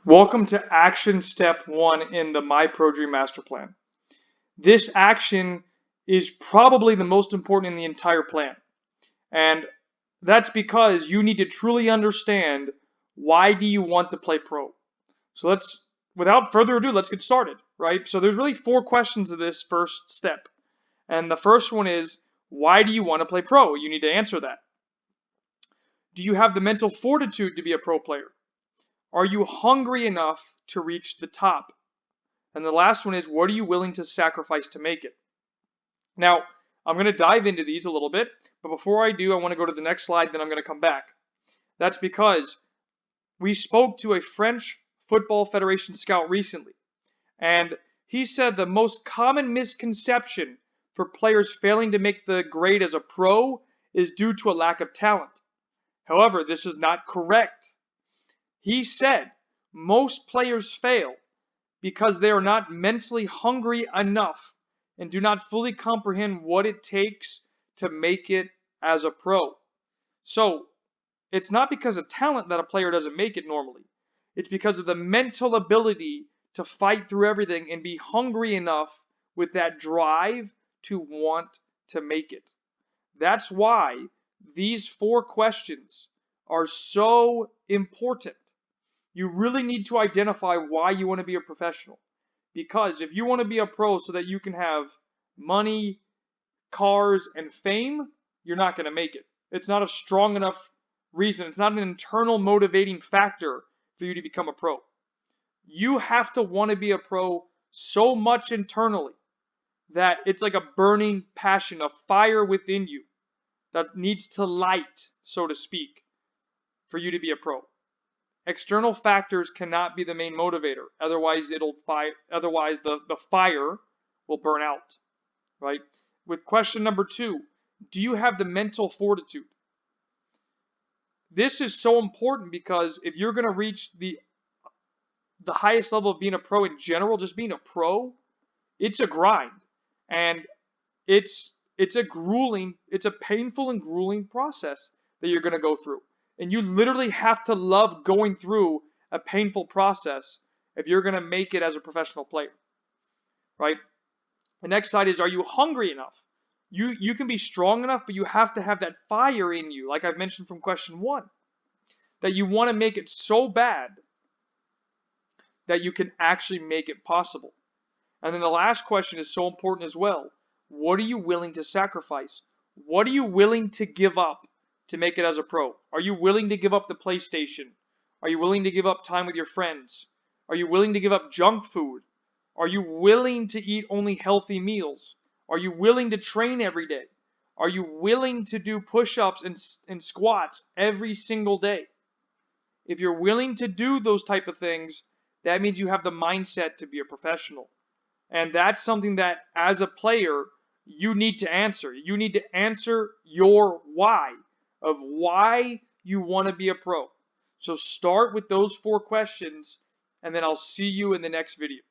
Welcome to action step 1 in the My Pro Dream Master Plan. This action is probably the most important in the entire plan. And that's because you need to truly understand, why do you want to play pro? So without further ado, let's get started, right? So there's really 4 questions of this first step. And the first one is, why do you want to play pro? You need to answer that. Do you have the mental fortitude to be a pro player? Are you hungry enough to reach the top? And the last one is, what are you willing to sacrifice to make it? Now, I'm going to dive into these a little bit, but before I do, I want to go to the next slide, then I'm going to come back. That's because we spoke to a French Football Federation scout recently, and he said the most common misconception for players failing to make the grade as a pro is due to a lack of talent. However, this is not correct. He said most players fail because they are not mentally hungry enough and do not fully comprehend what it takes to make it as a pro. So it's not because of talent that a player doesn't make it normally. It's because of the mental ability to fight through everything and be hungry enough with that drive to want to make it. That's why these 4 questions are so important. You really need to identify why you want to be a professional. Because if you want to be a pro so that you can have money, cars, and fame, you're not going to make it. It's not a strong enough reason. It's not an internal motivating factor for you to become a pro. You have to want to be a pro so much internally that it's like a burning passion, a fire within you that needs to light, so to speak, for you to be a pro. External factors cannot be the main motivator. Otherwise, the fire will burn out, right? With question number 2, do you have the mental fortitude? This is so important because if you're going to reach the highest level of being a pro in general, just being a pro, it's a grind. And it's a painful and grueling process that you're going to go through. And you literally have to love going through a painful process if you're going to make it as a professional player, right? The next side is, are you hungry enough? You can be strong enough, but you have to have that fire in you, like I've mentioned from question 1, that you want to make it so bad that you can actually make it possible. And then the last question is so important as well. What are you willing to sacrifice? What are you willing to give up to make it as a pro? Are you willing to give up the PlayStation? Are you willing to give up time with your friends? Are you willing to give up junk food? Are you willing to eat only healthy meals? Are you willing to train every day? Are you willing to do push-ups and squats every single day? If you're willing to do those type of things, that means you have the mindset to be a professional. And that's something that, as a player, you need to answer. You need to answer your why of why you want to be a pro. So start with those 4 questions, and then I'll see you in the next video.